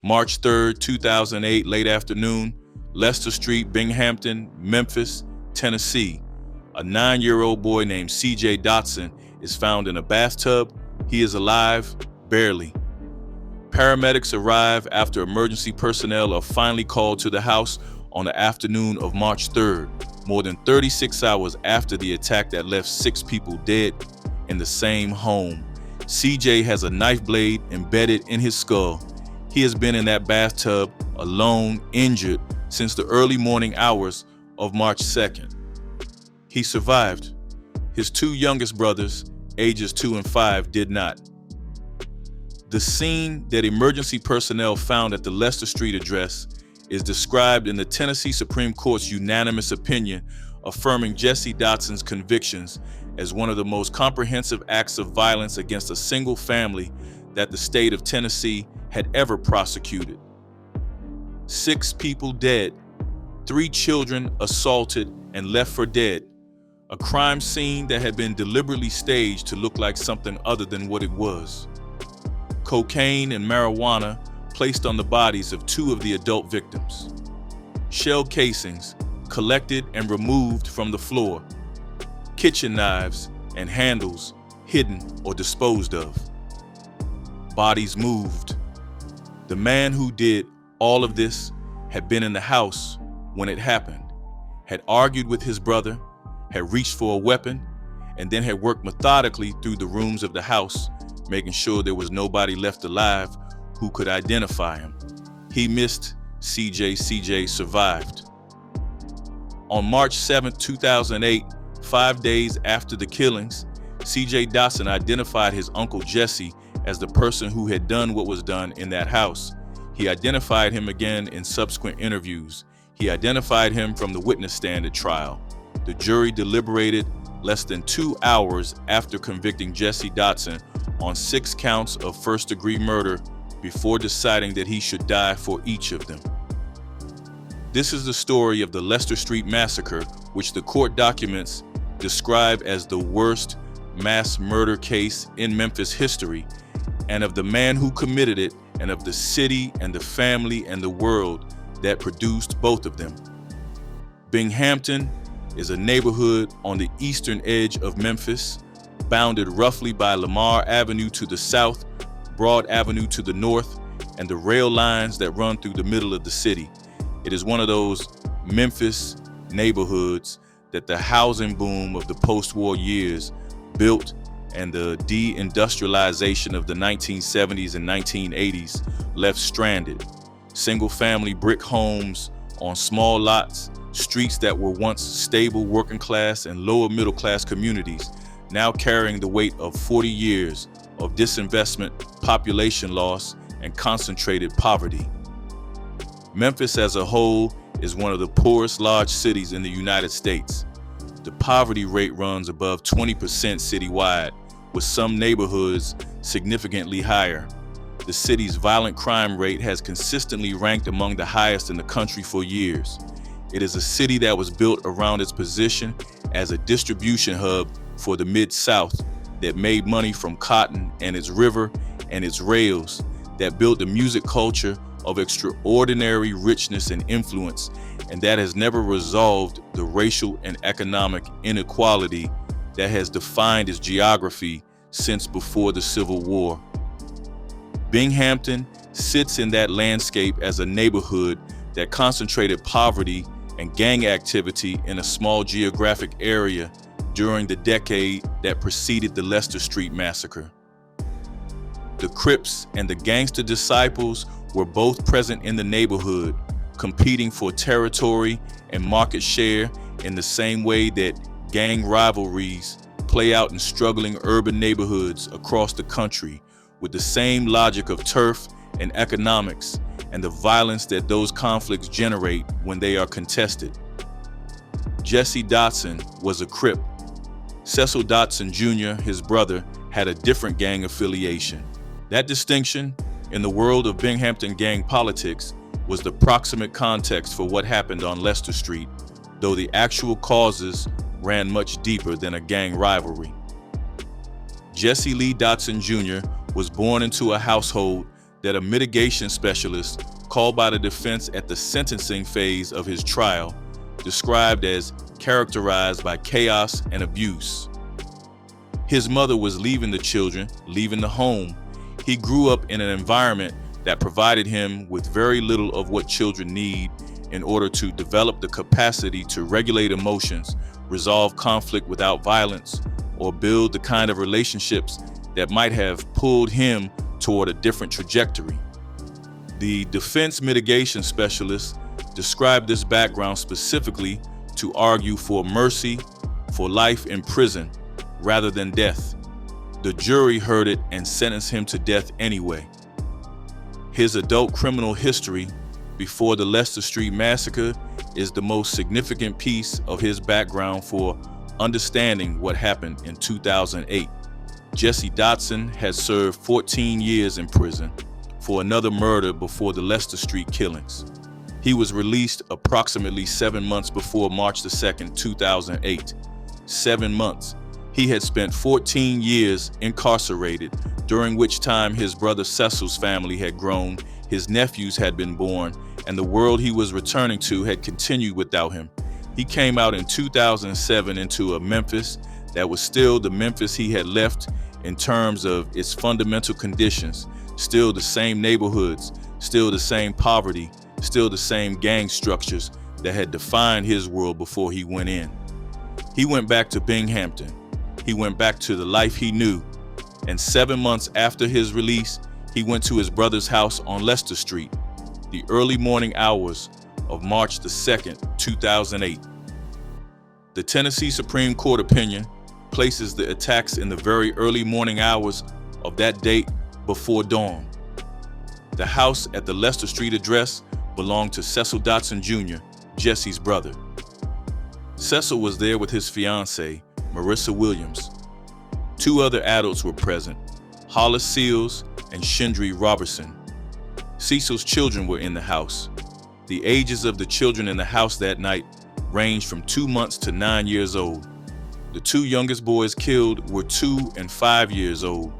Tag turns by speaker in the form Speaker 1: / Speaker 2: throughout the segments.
Speaker 1: March 3rd, 2008, late afternoon, Leicester Street, Binghampton, Memphis, Tennessee. A 9-year-old boy named CJ Dotson is found in a bathtub. He is alive, barely. Paramedics arrive after emergency personnel are finally called to the house on the afternoon of March 3rd, more than 36 hours after the attack that left 6 people dead in the same home. CJ has a knife blade embedded in his skull. He has been in that bathtub alone, injured, since the early morning hours of March 2nd. He survived. His 2 youngest brothers, ages 2 and 5, did not. The scene that emergency personnel found at the Leicester Street address is described in the Tennessee Supreme Court's unanimous opinion affirming Jesse Dotson's convictions as one of the most comprehensive acts of violence against a single family that the state of Tennessee had ever prosecuted. 6 people dead, 3 children assaulted and left for dead. A crime scene that had been deliberately staged to look like something other than what it was. Cocaine and marijuana placed on the bodies of 2 of the adult victims. Shell casings collected and removed from the floor. Kitchen knives and handles hidden or disposed of. Bodies moved. The man who did all of this had been in the house when it happened, had argued with his brother, had reached for a weapon, and then had worked methodically through the rooms of the house, making sure there was nobody left alive who could identify him. He missed CJ. CJ survived. On March 7, 2008, 5 days after the killings, CJ Dotson identified his uncle Jesse as the person who had done what was done in that house. He identified him again in subsequent interviews. He identified him from the witness stand at trial. The jury deliberated less than 2 hours after convicting Jesse Dotson on 6 counts of first-degree murder before deciding that he should die for each of them. This is the story of the Leicester Street Massacre, which the court documents describe as the worst mass murder case in Memphis history, and of the man who committed it, and of the city and the family and the world that produced both of them. Binghampton is a neighborhood on the eastern edge of Memphis, bounded roughly by Lamar Avenue to the south, Broad Avenue to the north, and the rail lines that run through the middle of the city. It is one of those Memphis neighborhoods that the housing boom of the post-war years built, and the deindustrialization of the 1970s and 1980s left stranded. Single-family brick homes on small lots, streets that were once stable working class and lower middle class communities, now carrying the weight of 40 years of disinvestment, population loss, and concentrated poverty. Memphis as a whole is one of the poorest large cities in the United States. The poverty rate runs above 20% citywide, with some neighborhoods significantly higher. The city's violent crime rate has consistently ranked among the highest in the country for years. It is a city that was built around its position as a distribution hub for the Mid-South that made money from cotton and its river and its rails, that built a music culture of extraordinary richness and influence, and that has never resolved the racial and economic inequality that has defined its geography since before the Civil War. Binghampton sits in that landscape as a neighborhood that concentrated poverty and gang activity in a small geographic area during the decade that preceded the Leicester Street Massacre. The Crips and the Gangster Disciples were both present in the neighborhood, competing for territory and market share in the same way that gang rivalries play out in struggling urban neighborhoods across the country, with the same logic of turf and economics and the violence that those conflicts generate when they are contested. Jesse Dotson was a Crip. Cecil Dotson Jr., his brother, had a different gang affiliation. That distinction, in the world of Binghampton gang politics, was the proximate context for what happened on Leicester Street, though the actual causes ran much deeper than a gang rivalry. Jesse Lee Dotson Jr. was born into a household that a mitigation specialist called by the defense at the sentencing phase of his trial described as characterized by chaos and abuse. His mother was leaving the children, leaving the home. He grew up in an environment that provided him with very little of what children need in order to develop the capacity to regulate emotions, resolve conflict without violence, or build the kind of relationships that might have pulled him toward a different trajectory. The defense mitigation specialist described this background specifically to argue for mercy, for life in prison, rather than death. The jury heard it and sentenced him to death anyway. His adult criminal history before the Leicester Street Massacre is the most significant piece of his background for understanding what happened in 2008. Jesse Dotson had served 14 years in prison for another murder before the Leicester Street killings. He was released approximately 7 months before March 2nd, 2008. 7 months. He had spent 14 years incarcerated, during which time his brother Cecil's family had grown, his nephews had been born, and the world he was returning to had continued without him. He came out in 2007 into a Memphis that was still the Memphis he had left in terms of its fundamental conditions, still the same neighborhoods, still the same poverty, still the same gang structures that had defined his world before he went in. He went back to Binghampton. He went back to the life he knew, and 7 months after his release, he went to his brother's house on Leicester Street, the early morning hours of March 2nd, 2008. The Tennessee Supreme Court opinion places the attacks in the very early morning hours of that date before dawn. The house at the Leicester Street address belonged to Cecil Dotson Jr., Jesse's brother. Cecil was there with his fiancée, Marissa Williams. 2 other adults were present, Hollis Seals and Shindri Robertson. Cecil's children were in the house. The ages of the children in the house that night ranged from 2 months to 9 years old. The 2 youngest boys killed were 2 and 5 years old.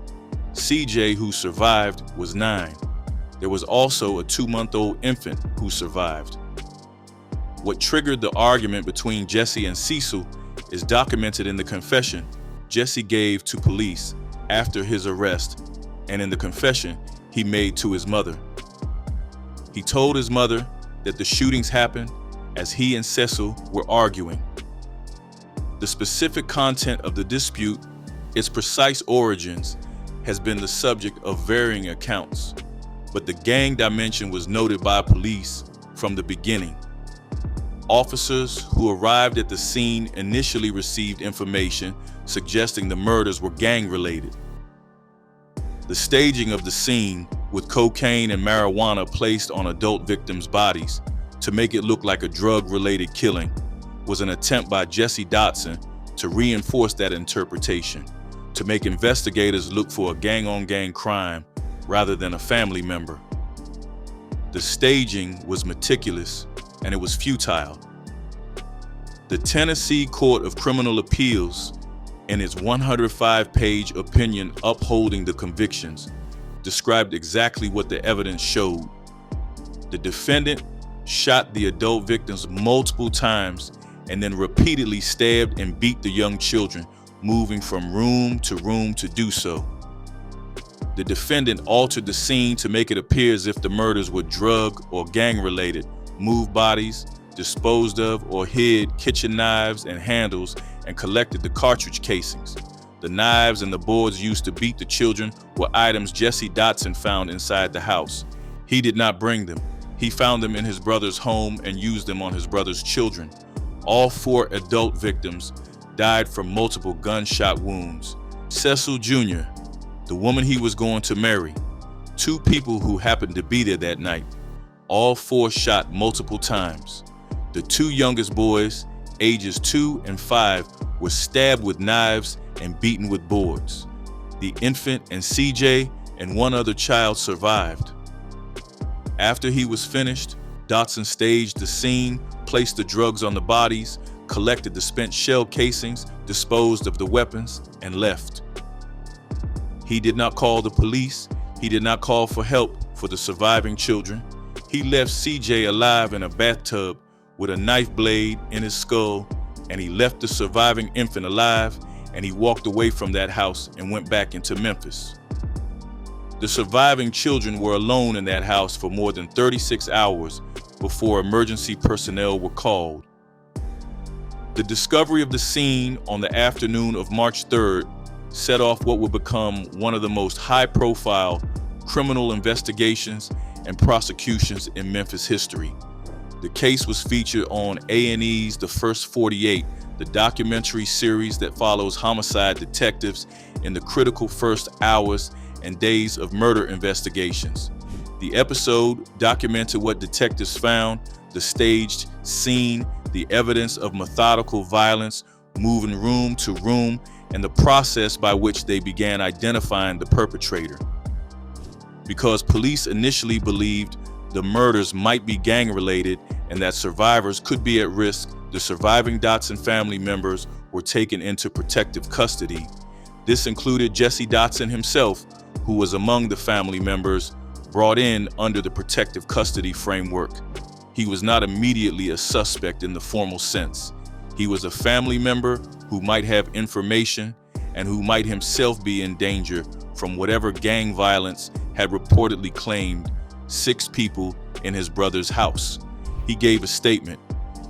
Speaker 1: CJ, who survived, was 9. There was also a 2-month-old infant who survived. What triggered the argument between Jesse and Cecil is documented in the confession Jesse gave to police after his arrest and in the confession he made to his mother. He told his mother that the shootings happened as he and Cecil were arguing. The specific content of the dispute, its precise origins, has been the subject of varying accounts, but the gang dimension was noted by police from the beginning. Officers who arrived at the scene initially received information suggesting the murders were gang-related. The staging of the scene, with cocaine and marijuana placed on adult victims' bodies to make it look like a drug-related killing, was an attempt by Jesse Dotson to reinforce that interpretation, to make investigators look for a gang-on-gang crime rather than a family member. The staging was meticulous, and it was futile. The Tennessee Court of Criminal Appeals, in its 105-page opinion upholding the convictions, described exactly what the evidence showed. The defendant shot the adult victims multiple times and then repeatedly stabbed and beat the young children, moving from room to do so. The defendant altered the scene to make it appear as if the murders were drug or gang-related, moved bodies, disposed of or hid kitchen knives and handles, and collected the cartridge casings. The knives and the boards used to beat the children were items Jesse Dotson found inside the house. He did not bring them. He found them in his brother's home and used them on his brother's children. All 4 adult victims died from multiple gunshot wounds. Cecil Jr., the woman he was going to marry, 2 people who happened to be there that night, all 4 shot multiple times. The 2 youngest boys, ages 2 and 5, were stabbed with knives and beaten with boards. The infant and CJ and 1 other child survived. After he was finished, Dotson staged the scene, placed the drugs on the bodies, collected the spent shell casings, disposed of the weapons, and left. He did not call the police. He did not call for help for the surviving children. He left CJ alive in a bathtub with a knife blade in his skull, and he left the surviving infant alive, and he walked away from that house and went back into Memphis. The surviving children were alone in that house for more than 36 hours before emergency personnel were called. The discovery of the scene on the afternoon of March 3rd set off what would become one of the most high-profile criminal investigations and prosecutions in Memphis history. The case was featured on A&E's The First 48, the documentary series that follows homicide detectives in the critical first hours and days of murder investigations. The episode documented what detectives found, the staged scene, the evidence of methodical violence, moving room to room, and the process by which they began identifying the perpetrator. Because police initially believed the murders might be gang-related and that survivors could be at risk, the surviving Dotson family members were taken into protective custody. This included Jesse Dotson himself, who was among the family members brought in under the protective custody framework. He was not immediately a suspect in the formal sense. He was a family member who might have information and who might himself be in danger from whatever gang violence had reportedly claimed 6 people in his brother's house. He gave a statement.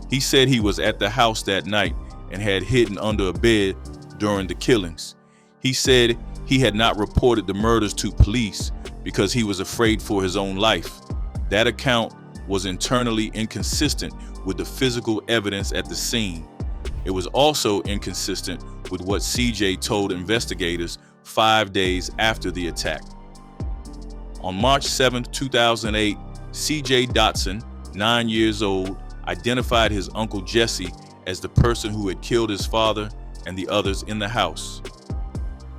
Speaker 1: He said he was at the house that night and had hidden under a bed during the killings. He said he had not reported the murders to police because he was afraid for his own life. That account was internally inconsistent with the physical evidence at the scene. It was also inconsistent with what CJ told investigators 5 days after the attack. On March 7, 2008, CJ Dotson, 9 years old, identified his uncle Jesse as the person who had killed his father and the others in the house.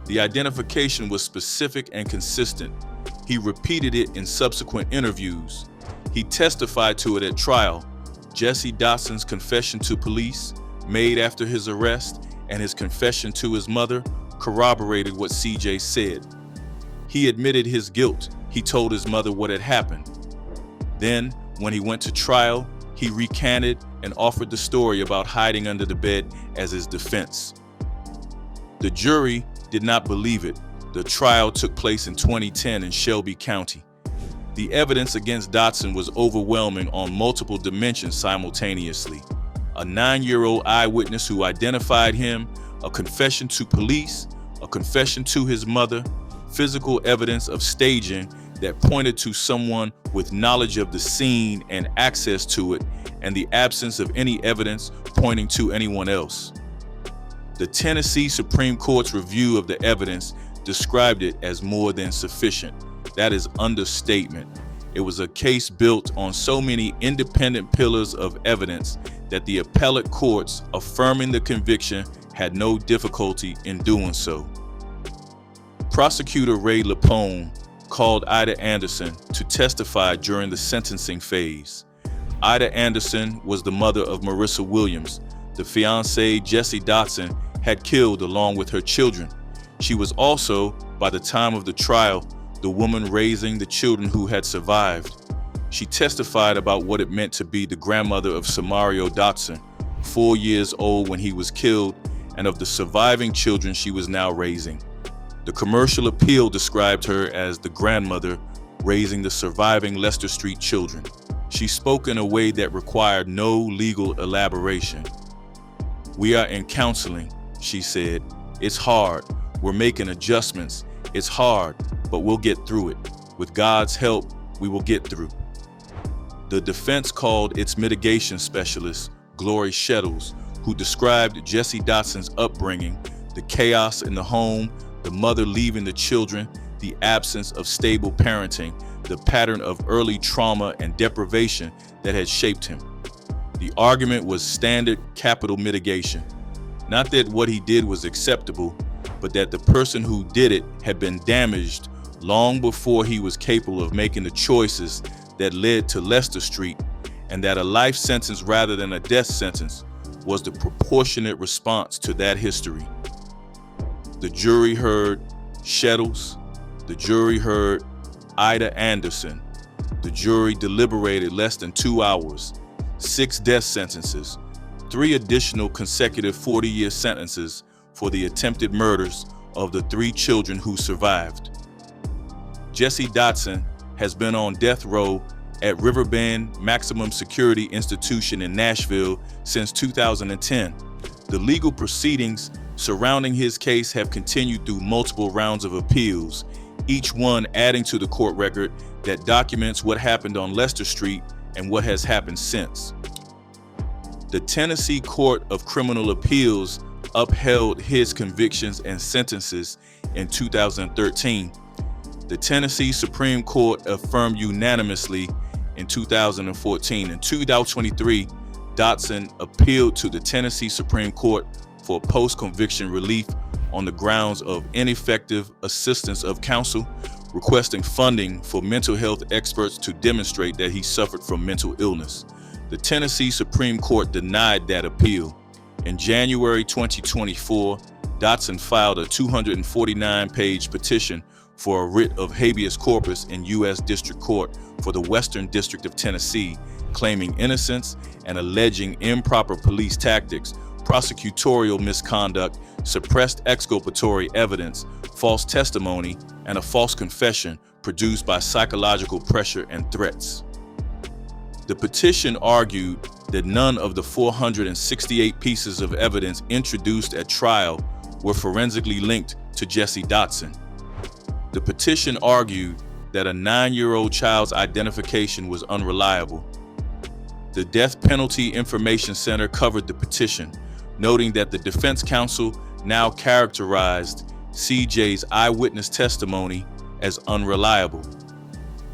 Speaker 1: The identification was specific and consistent. He repeated it in subsequent interviews. He testified to it at trial. Jesse Dotson's confession to police, made after his arrest, and his confession to his mother corroborated what CJ said. He admitted his guilt. He told his mother what had happened. Then, when he went to trial, he recanted and offered the story about hiding under the bed as his defense. The jury did not believe it. The trial took place in 2010 in Shelby County. The evidence against Dotson was overwhelming on multiple dimensions simultaneously. A 9-year-old eyewitness who identified him, a confession to police, a confession to his mother, physical evidence of staging that pointed to someone with knowledge of the scene and access to it, and the absence of any evidence pointing to anyone else. The Tennessee Supreme Court's review of the evidence described it as more than sufficient. That is understatement. It was a case built on so many independent pillars of evidence that the appellate courts affirming the conviction had no difficulty in doing so. Prosecutor Ray Lapone called Ida Anderson to testify during the sentencing phase. Ida Anderson was the mother of Marissa Williams, the fiancé Jesse Dotson had killed along with her children. She was also, by the time of the trial, the woman raising the children who had survived. She testified about what it meant to be the grandmother of Samario Dotson, 4 years old when he was killed, and of the surviving children she was now raising. The commercial appeal described her as the grandmother raising the surviving Leicester Street children. She spoke in a way that required no legal elaboration. "We are in counseling," she said. "It's hard. We're making adjustments. It's hard, but we'll get through it. With God's help, we will get through." The defense called its mitigation specialist, Glory Shettles, who described Jesse Dotson's upbringing, the chaos in the home, the mother leaving the children, the absence of stable parenting, the pattern of early trauma and deprivation that had shaped him. The argument was standard capital mitigation. Not that what he did was acceptable, but that the person who did it had been damaged long before he was capable of making the choices that led to Leicester Street, and that a life sentence rather than a death sentence was the proportionate response to that history. The jury heard Shettles. The jury heard Ida Anderson. The jury deliberated less than 2 hours, 6 death sentences, 3 additional consecutive 40-year sentences for the attempted murders of the 3 children who survived. Jesse Dotson has been on death row at Riverbend Maximum Security Institution in Nashville since 2010. The legal proceedings surrounding his case have continued through multiple rounds of appeals, each one adding to the court record that documents what happened on Leicester Street and what has happened since. The Tennessee Court of Criminal Appeals upheld his convictions and sentences in 2013. The Tennessee Supreme Court affirmed unanimously in 2014. In 2023, Dodson appealed to the Tennessee Supreme Court for post-conviction relief on the grounds of ineffective assistance of counsel, requesting funding for mental health experts to demonstrate that he suffered from mental illness. The Tennessee Supreme Court denied that appeal. In January 2024, Dotson filed a 249-page petition for a writ of habeas corpus in U.S. District Court for the Western District of Tennessee, claiming innocence and alleging improper police tactics, prosecutorial misconduct, suppressed exculpatory evidence, false testimony, and a false confession produced by psychological pressure and threats. The petition argued that none of the 468 pieces of evidence introduced at trial were forensically linked to Jesse Dotson. The petition argued that a 9-year-old child's identification was unreliable. The Death Penalty Information Center covered the petition, noting that the defense counsel now characterized CJ's eyewitness testimony as unreliable.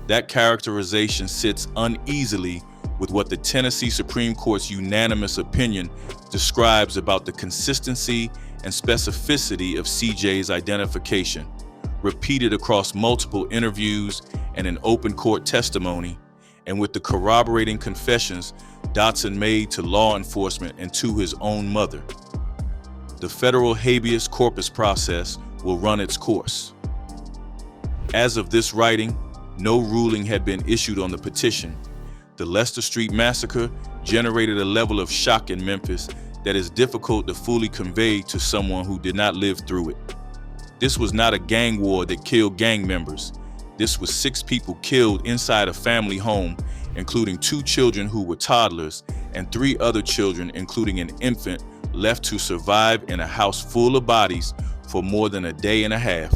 Speaker 1: That characterization sits uneasily with what the Tennessee Supreme Court's unanimous opinion describes about the consistency and specificity of CJ's identification, repeated across multiple interviews and in open court testimony, and with the corroborating confessions Dotson made to law enforcement and to his own mother. The federal habeas corpus process will run its course. As of this writing, no ruling had been issued on the petition. The Leicester Street Massacre generated a level of shock in Memphis that is difficult to fully convey to someone who did not live through it. This was not a gang war that killed gang members. This was 6 people killed inside a family home, including 2 children who were toddlers and 3 other children, including an infant, left to survive in a house full of bodies for more than a day and a half.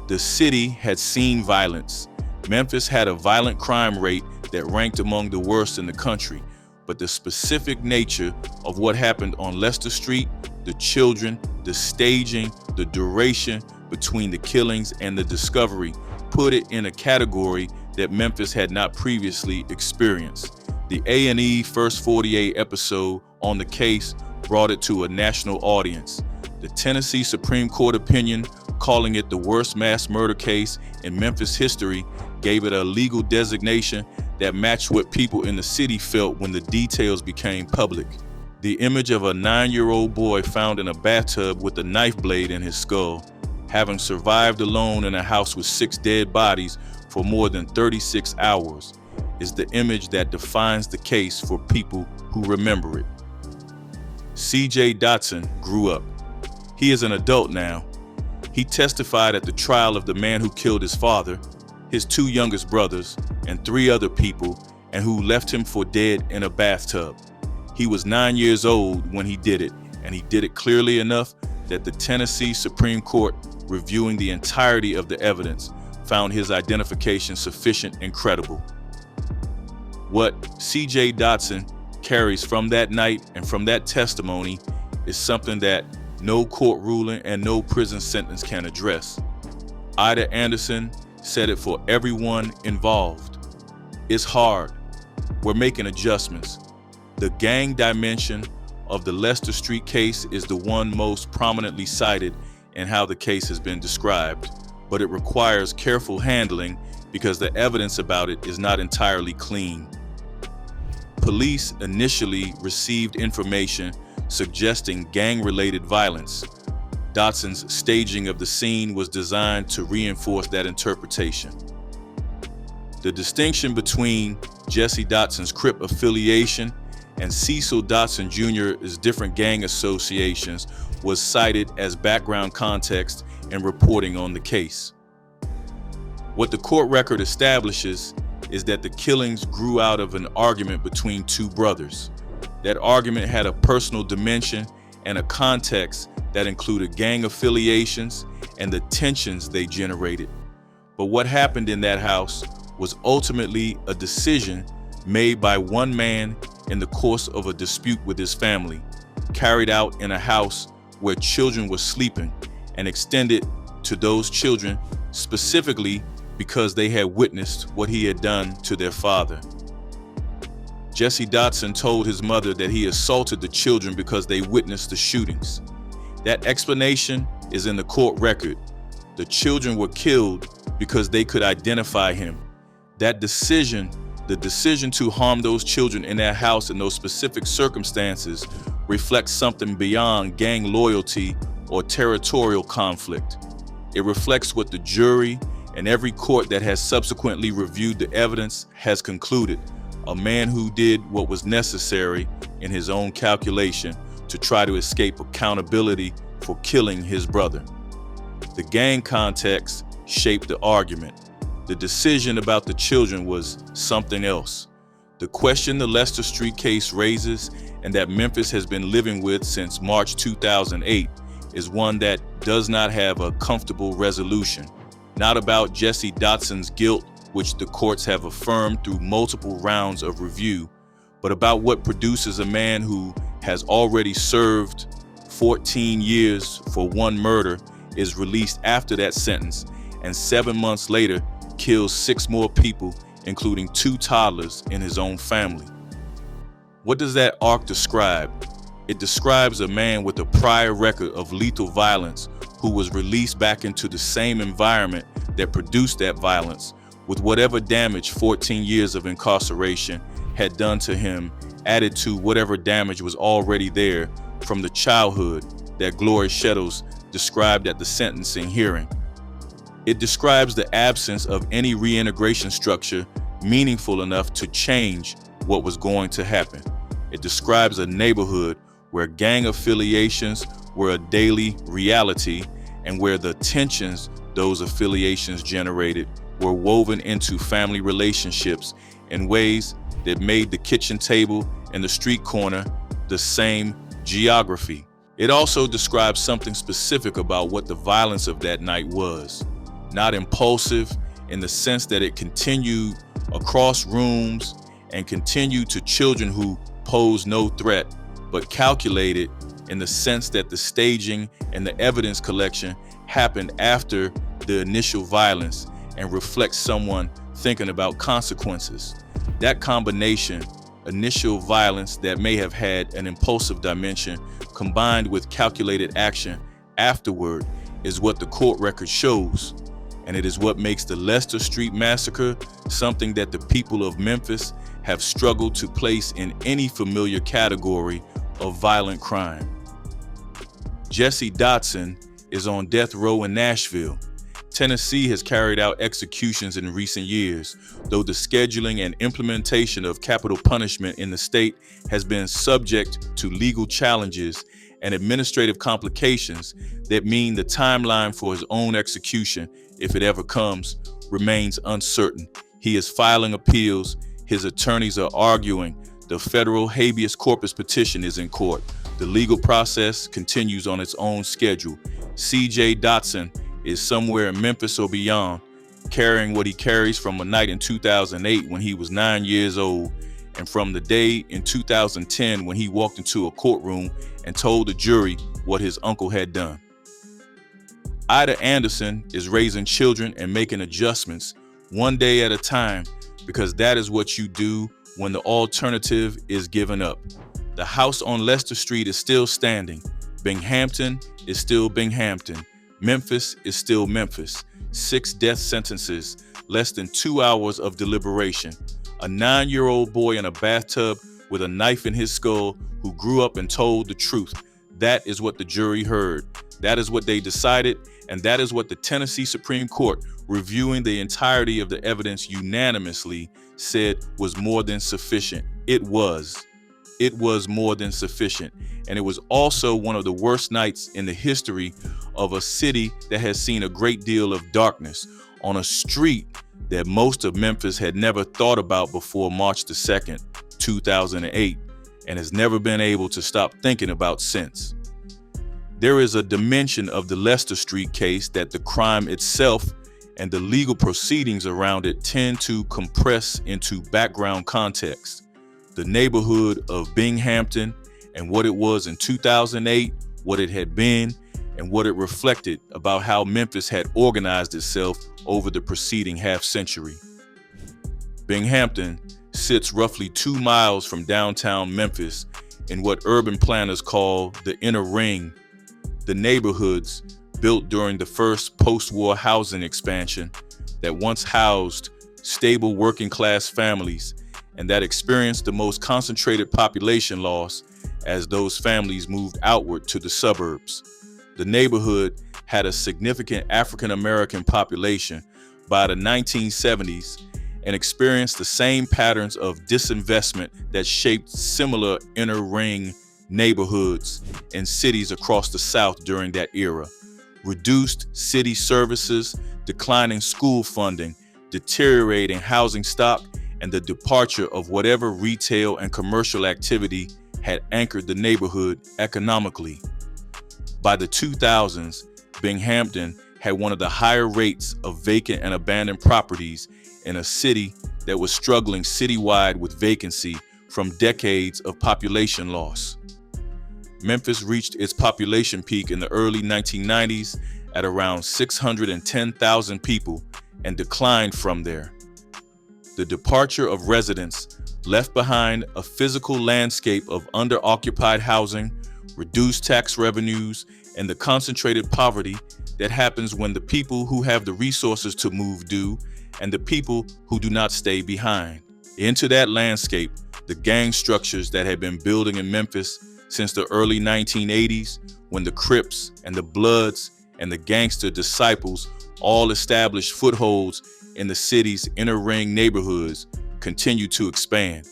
Speaker 1: The city had seen violence. Memphis had a violent crime rate that ranked among the worst in the country, but the specific nature of what happened on Leicester Street, the children, the staging, the duration between the killings and the discovery put it in a category that Memphis had not previously experienced. The A&E First 48 episode on the case brought it to a national audience. The Tennessee Supreme Court opinion, calling it the worst mass murder case in Memphis history, gave it a legal designation that matched what people in the city felt when the details became public. The image of a 9-year-old boy found in a bathtub with a knife blade in his skull, having survived alone in a house with 6 dead bodies for more than 36 hours, is the image that defines the case for people who remember it. CJ Dotson grew up. He is an adult now. He testified at the trial of the man who killed his father, his 2 youngest brothers, and 3 other people, and who left him for dead in a bathtub. He was 9 years old when he did it, and he did it clearly enough that the Tennessee Supreme Court, reviewing the entirety of the evidence, found his identification sufficient and credible. What CJ Dotson carries from that night and from that testimony is something that no court ruling and no prison sentence can address. Ida Anderson said it for everyone involved. It's hard. We're making adjustments. The gang dimension of the Leicester Street case is the one most prominently cited in how the case has been described, but it requires careful handling because the evidence about it is not entirely clean. Police initially received information suggesting gang-related violence, Dotson's staging of the scene was designed to reinforce that interpretation. The distinction between Jesse Dotson's Crip affiliation and Cecil Dotson Jr.'s different gang associations was cited as background context in reporting on the case. What the court record establishes is that the killings grew out of an argument between two brothers. That argument had a personal dimension and a context that included gang affiliations and the tensions they generated. But what happened in that house was ultimately a decision made by one man in the course of a dispute with his family, carried out in a house where children were sleeping, and extended to those children specifically because they had witnessed what he had done to their father. Jesse Dotson told his mother that he assaulted the children because they witnessed the shootings. That explanation is in the court record. The children were killed because they could identify him. That decision, the decision to harm those children in that house in those specific circumstances, reflects something beyond gang loyalty or territorial conflict. It reflects what the jury and every court that has subsequently reviewed the evidence has concluded: a man who did what was necessary in his own calculation to try to escape accountability for killing his brother. The gang context shaped the argument. The decision about the children was something else. The question the Leicester Street case raises, and that Memphis has been living with since March 2008, is one that does not have a comfortable resolution. Not about Jesse Dotson's guilt, which the courts have affirmed through multiple rounds of review, but about what produces a man who has already served 14 years for one murder, is released after that sentence, and 7 months later kills 6 more people, including 2 toddlers in his own family. What does that arc describe? It describes a man with a prior record of lethal violence who was released back into the same environment that produced that violence, with whatever damage 14 years of incarceration had done to him added to whatever damage was already there from the childhood that Gloria Shettles described at the sentencing hearing. It describes the absence of any reintegration structure meaningful enough to change what was going to happen. It describes a neighborhood where gang affiliations were a daily reality and where the tensions those affiliations generated were woven into family relationships in ways that made the kitchen table and the street corner the same geography. It also describes something specific about what the violence of that night was. Not impulsive in the sense that it continued across rooms and continued to children who posed no threat, but calculated in the sense that the staging and the evidence collection happened after the initial violence and reflects someone thinking about consequences. That combination, initial violence that may have had an impulsive dimension combined with calculated action afterward, is what the court record shows. And it is what makes the Leicester Street Massacre something that the people of Memphis have struggled to place in any familiar category of violent crime. Jesse Dotson is on death row in Nashville. Tennessee has carried out executions in recent years, though the scheduling and implementation of capital punishment in the state has been subject to legal challenges and administrative complications that mean the timeline for his own execution, if it ever comes, remains uncertain. He is filing appeals. His attorneys are arguing. The federal habeas corpus petition is in court. The legal process continues on its own schedule. CJ Dotson is somewhere in Memphis or beyond, carrying what he carries from a night in 2008 when he was 9 years old, and from the day in 2010 when he walked into a courtroom and told the jury what his uncle had done. Ida Anderson is raising children and making adjustments one day at a time, because that is what you do when the alternative is given up. The house on Leicester Street is still standing. Binghampton is still Binghampton. Memphis is still Memphis. 6 death sentences, less than 2 hours of deliberation. A 9-year-old boy in a bathtub with a knife in his skull who grew up and told the truth. That is what the jury heard. That is what they decided, and that is what the Tennessee Supreme Court, reviewing the entirety of the evidence unanimously, said was more than sufficient. It was more than sufficient. And it was also one of the worst nights in the history of a city that has seen a great deal of darkness on a street that most of Memphis had never thought about before March the 2nd, 2008, and has never been able to stop thinking about since. There is a dimension of the Leicester Street case that the crime itself and the legal proceedings around it tend to compress into background context. The neighborhood of Binghampton and what it was in 2008, what it had been, and what it reflected about how Memphis had organized itself over the preceding half century. Binghampton sits roughly 2 miles from downtown Memphis in what urban planners call the inner ring, the neighborhoods built during the first post-war housing expansion that once housed stable working-class families and that experienced the most concentrated population loss as those families moved outward to the suburbs. The neighborhood had a significant African-American population by the 1970s and experienced the same patterns of disinvestment that shaped similar inner ring neighborhoods in cities across the South during that era. Reduced city services, declining school funding, deteriorating housing stock, and the departure of whatever retail and commercial activity had anchored the neighborhood economically. By the 2000s, Binghampton had one of the higher rates of vacant and abandoned properties in a city that was struggling citywide with vacancy from decades of population loss. Memphis reached its population peak in the early 1990s at around 610,000 people and declined from there. The departure of residents left behind a physical landscape of under-occupied housing, reduced tax revenues, and the concentrated poverty that happens when the people who have the resources to move do, and the people who do not stay behind. Into that landscape, the gang structures that had been building in Memphis since the early 1980s, when the Crips and the Bloods and the gangster disciples all established footholds in the city's inner ring neighborhoods, continue to expand.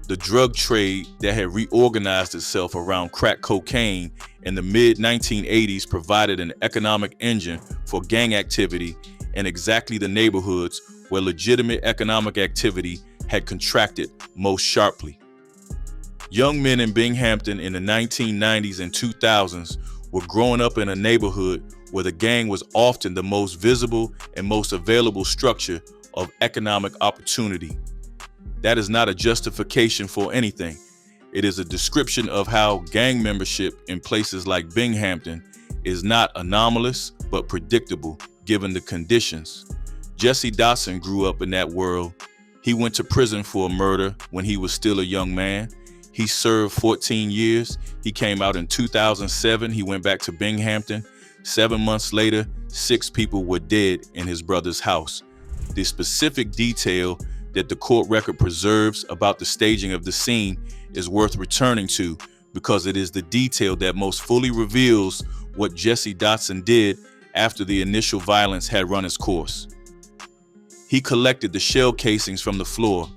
Speaker 1: The drug trade that had reorganized itself around crack cocaine in the mid-1980s provided an economic engine for gang activity in exactly the neighborhoods where legitimate economic activity had contracted most sharply. Young men in Binghampton in the 1990s and 2000s were growing up in a neighborhood where the gang was often the most visible and most available structure of economic opportunity. That is not a justification for anything. It is a description of how gang membership in places like Binghampton is not anomalous but predictable given the conditions. Jesse Dotson grew up in that world. He went to prison for a murder when he was still a young man. He served 14 years. He came out in 2007. He went back to Binghampton. 7 months later, 6 people were dead in his brother's house. The specific detail that the court record preserves about the staging of the scene is worth returning to because it is the detail that most fully reveals what Jesse Dotson did after the initial violence had run its course. He collected the shell casings from the floor.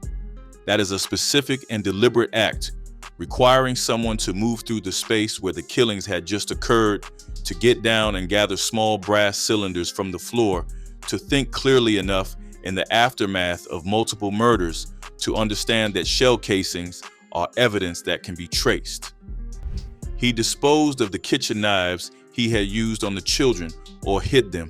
Speaker 1: That is a specific and deliberate act, requiring someone to move through the space where the killings had just occurred to get down and gather small brass cylinders from the floor to think clearly enough in the aftermath of multiple murders to understand that shell casings are evidence that can be traced. He disposed of the kitchen knives he had used on the children or hid them.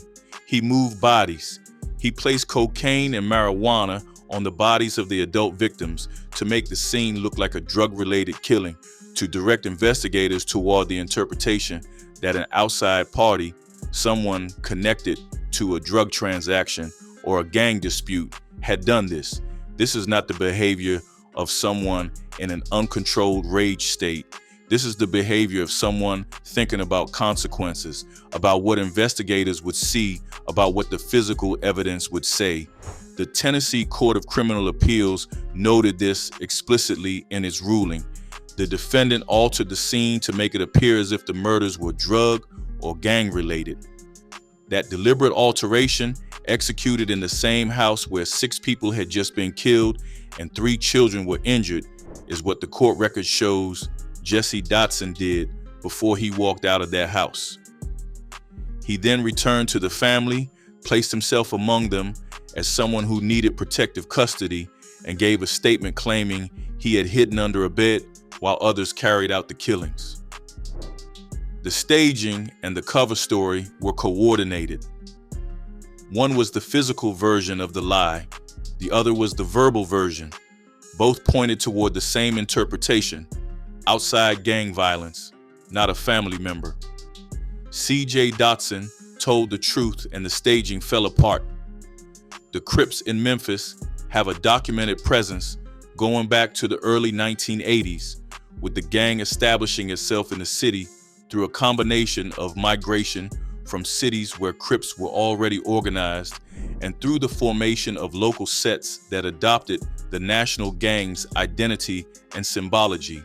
Speaker 1: He moved bodies. He placed cocaine and marijuana on the bodies of the adult victims to make the scene look like a drug-related killing, to direct investigators toward the interpretation that an outside party, someone connected to a drug transaction or a gang dispute, had done this. This is not the behavior of someone in an uncontrolled rage state. This is the behavior of someone thinking about consequences, about what investigators would see, about what the physical evidence would say. The Tennessee Court of Criminal Appeals noted this explicitly in its ruling. The defendant altered the scene to make it appear as if the murders were drug or gang related. That deliberate alteration, executed in the same house where 6 people had just been killed and 3 children were injured, is what the court record shows Jesse Dotson did before he walked out of that house. He then returned to the family, placed himself among them as someone who needed protective custody, and gave a statement claiming he had hidden under a bed while others carried out the killings. The staging and the cover story were coordinated. One was the physical version of the lie, the other was the verbal version. Both pointed toward the same interpretation: outside gang violence, not a family member. CJ Dotson told the truth and the staging fell apart. The Crips in Memphis have a documented presence going back to the early 1980s, with the gang establishing itself in the city through a combination of migration from cities where Crips were already organized and through the formation of local sets that adopted the national gang's identity and symbology.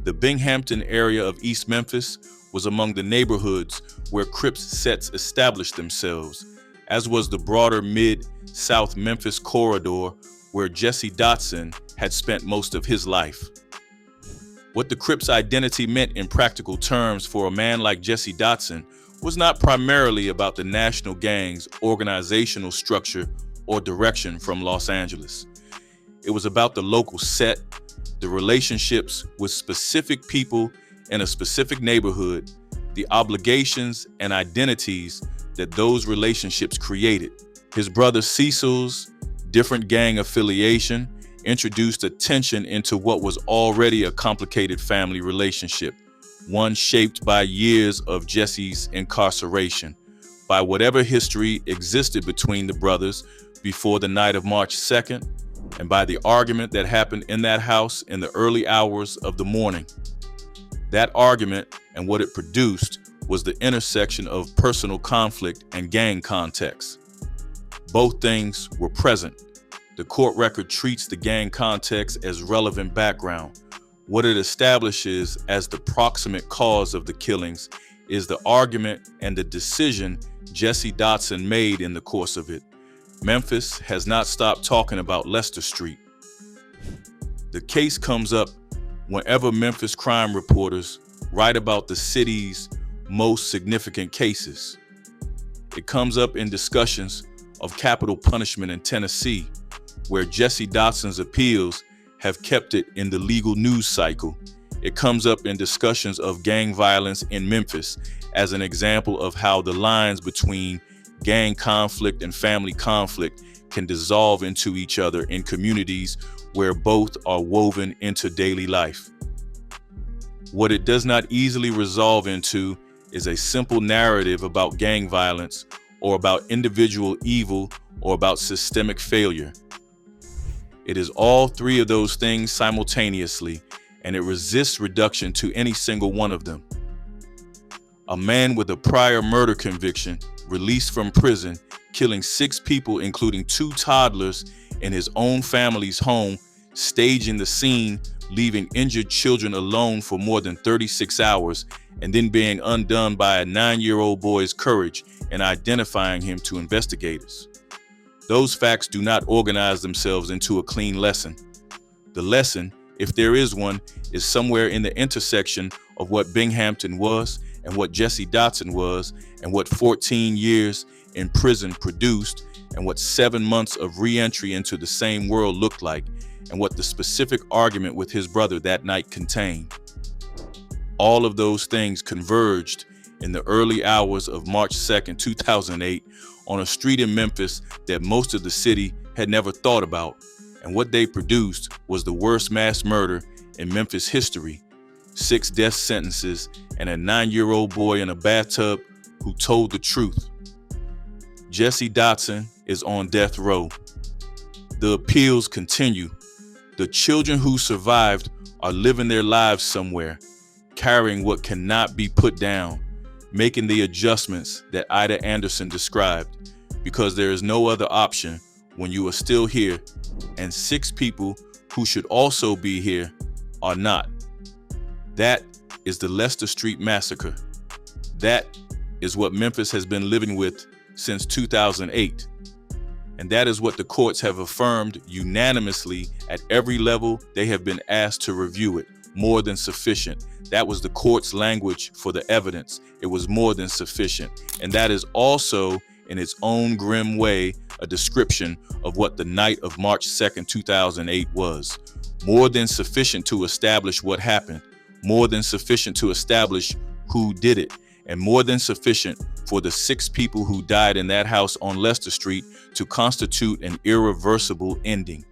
Speaker 1: The Binghampton area of East Memphis was among the neighborhoods where Crips sets established themselves, as was the broader Mid-South Memphis corridor where Jesse Dotson had spent most of his life. What the Crips' identity meant in practical terms for a man like Jesse Dotson was not primarily about the national gang's organizational structure or direction from Los Angeles. It was about the local set, the relationships with specific people in a specific neighborhood, the obligations and identities that those relationships created. His brother Cecil's different gang affiliation introduced a tension into what was already a complicated family relationship, one shaped by years of Jesse's incarceration, by whatever history existed between the brothers before the night of March 2nd, and by the argument that happened in that house in the early hours of the morning. That argument and what it produced was the intersection of personal conflict and gang context. Both things were present. The court record treats the gang context as relevant background. What it establishes as the proximate cause of the killings is the argument and the decision Jesse Dotson made in the course of it. Memphis has not stopped talking about Leicester Street. The case comes up whenever Memphis crime reporters write about the city's most significant cases. It comes up in discussions of capital punishment in Tennessee, where Jesse Dotson's appeals have kept it in the legal news cycle. It comes up in discussions of gang violence in Memphis as an example of how the lines between gang conflict and family conflict can dissolve into each other in communities where both are woven into daily life. What it does not easily resolve into is a simple narrative about gang violence or about individual evil or about systemic failure. It is all three of those things simultaneously, and it resists reduction to any single one of them. A man with a prior murder conviction, released from prison, killing 6 people, including 2 toddlers, in his own family's home, staging the scene, leaving injured children alone for more than 36 hours, and then being undone by a 9-year-old boy's courage in identifying him to investigators. Those facts do not organize themselves into a clean lesson. The lesson, if there is one, is somewhere in the intersection of what Bingampton was and what Jesse Dotson was, and what 14 years in prison produced, and what 7 months of re-entry into the same world looked like, and what the specific argument with his brother that night contained. All of those things converged in the early hours of March 2nd, 2008, on a street in Memphis that most of the city had never thought about, and what they produced was the worst mass murder in Memphis history. 6 death sentences and a 9-year-old boy in a bathtub who told the truth. Jesse Dotson is on death row. The appeals continue. The children who survived are living their lives somewhere, carrying what cannot be put down, making the adjustments that Ida Anderson described, because there is no other option when you are still here, and 6 people who should also be here are not. That is the Leicester Street Massacre. That is what Memphis has been living with since 2008. And that is what the courts have affirmed unanimously at every level they have been asked to review it. More than sufficient. That was the court's language for the evidence. It was more than sufficient. And that is also, in its own grim way, a description of what the night of March 2nd, 2008 was. More than sufficient to establish what happened. More than sufficient to establish who did it. And more than sufficient for the 6 people who died in that house on Leicester Street to constitute an irreversible ending.